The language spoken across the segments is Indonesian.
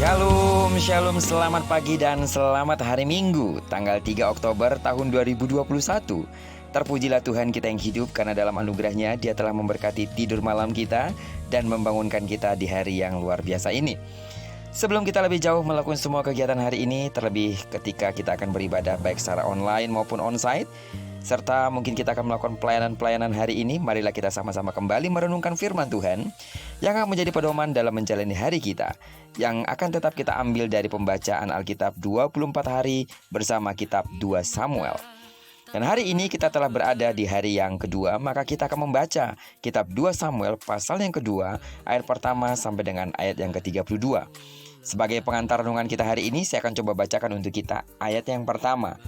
Shalom, shalom, selamat pagi dan selamat hari Minggu tanggal 3 Oktober tahun 2021. Terpujilah Tuhan kita yang hidup karena dalam anugerahnya Dia telah memberkati tidur malam kita dan membangunkan kita di hari yang luar biasa ini. Sebelum kita lebih jauh melakukan semua kegiatan hari ini, terlebih ketika kita akan beribadah baik secara online maupun onsite, serta mungkin kita akan melakukan pelayanan-pelayanan hari ini, marilah kita sama-sama kembali merenungkan firman Tuhan yang akan menjadi pedoman dalam menjalani hari kita, yang akan tetap kita ambil dari pembacaan Alkitab 24 hari bersama kitab 2 Samuel. Dan hari ini kita telah berada di hari yang kedua, maka kita akan membaca kitab 2 Samuel pasal yang kedua, ayat pertama sampai dengan ayat yang ke-32. Sebagai pengantar renungan kita hari ini, saya akan coba bacakan untuk kita ayat yang pertama.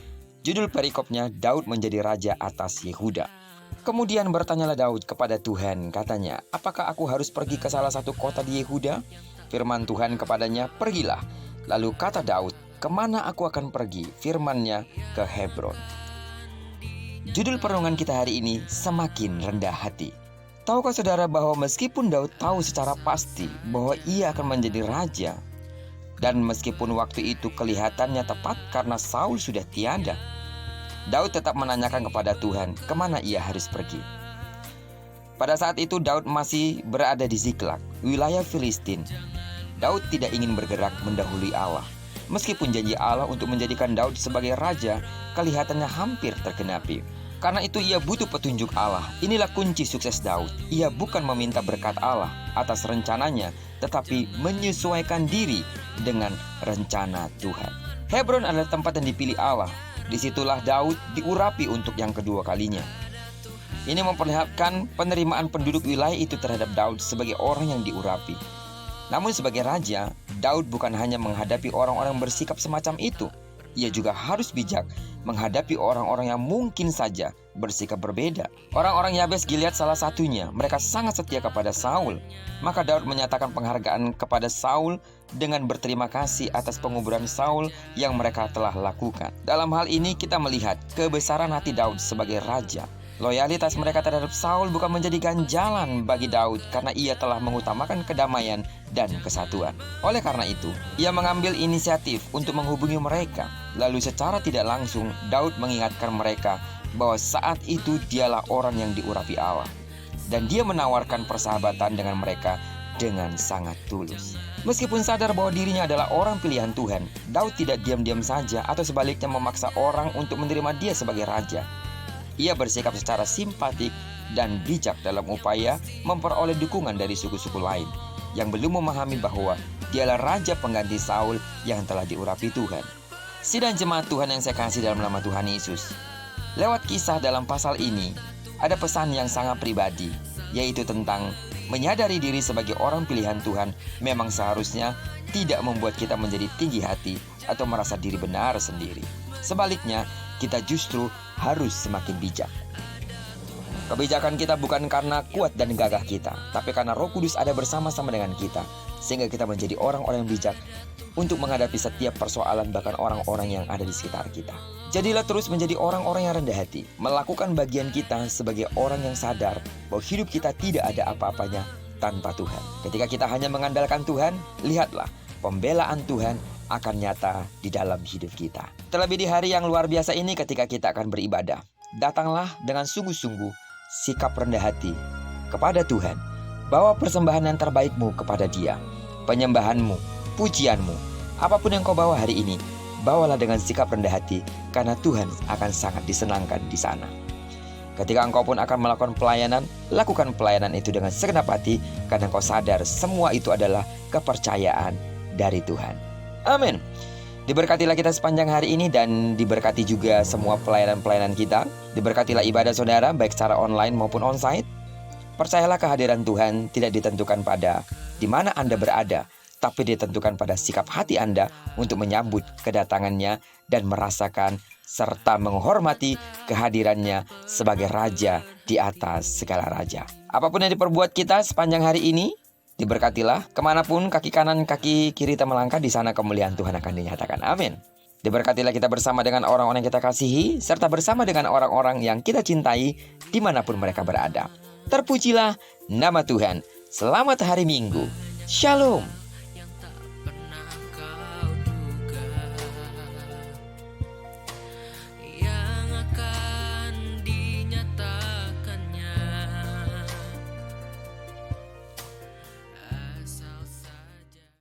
Judul perikopnya, Daud menjadi raja atas Yehuda. Kemudian bertanyalah Daud kepada Tuhan, katanya, apakah aku harus pergi ke salah satu kota di Yehuda? Firman Tuhan kepadanya, pergilah. Lalu kata Daud, kemana aku akan pergi? Firman-Nya, ke Hebron. Judul perenungan kita hari ini, semakin rendah hati. Tahukah saudara bahwa meskipun Daud tahu secara pasti bahwa ia akan menjadi raja, dan meskipun waktu itu kelihatannya tepat karena Saul sudah tiada, Daud tetap menanyakan kepada Tuhan kemana ia harus pergi. Pada saat itu Daud masih berada di Ziklag, wilayah Filistin. Daud tidak ingin bergerak mendahului Allah. Meskipun janji Allah untuk menjadikan Daud sebagai raja kelihatannya hampir tergenapi. Karena itu ia butuh petunjuk Allah. Inilah kunci sukses Daud. Ia bukan meminta berkat Allah atas rencananya, tetapi menyesuaikan diri dengan rencana Tuhan. Hebron adalah tempat yang dipilih Allah. Disitulah Daud diurapi untuk yang kedua kalinya. Ini memperlihatkan penerimaan penduduk wilayah itu terhadap Daud sebagai orang yang diurapi. Namun sebagai raja, Daud bukan hanya menghadapi orang-orang bersikap semacam itu. Ia juga harus bijak menghadapi orang-orang yang mungkin saja bersikap berbeda. Orang-orang Yabes Gilead salah satunya. Mereka sangat setia kepada Saul. Maka Daud menyatakan penghargaan kepada Saul dengan berterima kasih atas penguburan Saul yang mereka telah lakukan. Dalam hal ini kita melihat kebesaran hati Daud sebagai raja. Loyalitas mereka terhadap Saul bukan menjadi ganjalan bagi Daud karena ia telah mengutamakan kedamaian dan kesatuan. Oleh karena itu, ia mengambil inisiatif untuk menghubungi mereka. Lalu secara tidak langsung Daud mengingatkan mereka bahwa saat itu dialah orang yang diurapi Allah. Dan dia menawarkan persahabatan dengan mereka dengan sangat tulus. Meskipun sadar bahwa dirinya adalah orang pilihan Tuhan, Daud tidak diam-diam saja atau sebaliknya memaksa orang untuk menerima dia sebagai raja. Ia bersikap secara simpatik dan bijak dalam upaya memperoleh dukungan dari suku-suku lain yang belum memahami bahwa dialah raja pengganti Saul yang telah diurapi Tuhan. Sidang jemaat Tuhan yang saya kasih dalam nama Tuhan Yesus, lewat kisah dalam pasal ini ada pesan yang sangat pribadi, yaitu tentang menyadari diri sebagai orang pilihan Tuhan memang seharusnya tidak membuat kita menjadi tinggi hati atau merasa diri benar sendiri. Sebaliknya, kita justru harus semakin bijak. Kebijakan kita bukan karena kuat dan gagah kita, tapi karena Roh Kudus ada bersama-sama dengan kita, sehingga kita menjadi orang-orang yang bijak untuk menghadapi setiap persoalan bahkan orang-orang yang ada di sekitar kita. Jadilah terus menjadi orang-orang yang rendah hati, melakukan bagian kita sebagai orang yang sadar bahwa hidup kita tidak ada apa-apanya tanpa Tuhan. Ketika kita hanya mengandalkan Tuhan, lihatlah pembelaan Tuhan akan nyata di dalam hidup kita. Terlebih di hari yang luar biasa ini ketika kita akan beribadah, datanglah dengan sungguh-sungguh sikap rendah hati kepada Tuhan. Bawa persembahan yang terbaikmu kepada Dia. Penyembahanmu, pujianmu, apapun yang kau bawa hari ini, bawalah dengan sikap rendah hati karena Tuhan akan sangat disenangkan di sana. Ketika engkau pun akan melakukan pelayanan, lakukan pelayanan itu dengan segenap hati karena engkau sadar semua itu adalah kepercayaan dari Tuhan. Amin. Diberkatilah kita sepanjang hari ini dan diberkati juga semua pelayanan-pelayanan kita. Diberkatilah ibadah saudara baik secara online maupun onsite. Percayalah kehadiran Tuhan tidak ditentukan pada di mana Anda berada, tapi ditentukan pada sikap hati Anda untuk menyambut kedatangannya dan merasakan serta menghormati kehadirannya sebagai raja di atas segala raja. Apapun yang diperbuat kita sepanjang hari ini, diberkatilah kemanapun kaki kanan kaki kiri kita melangkah, di sana kemuliaan Tuhan akan dinyatakan. Amin. Diberkatilah kita bersama dengan orang-orang yang kita kasihi, serta bersama dengan orang-orang yang kita cintai dimanapun mereka berada. Terpujilah nama Tuhan. Selamat hari Minggu. Shalom.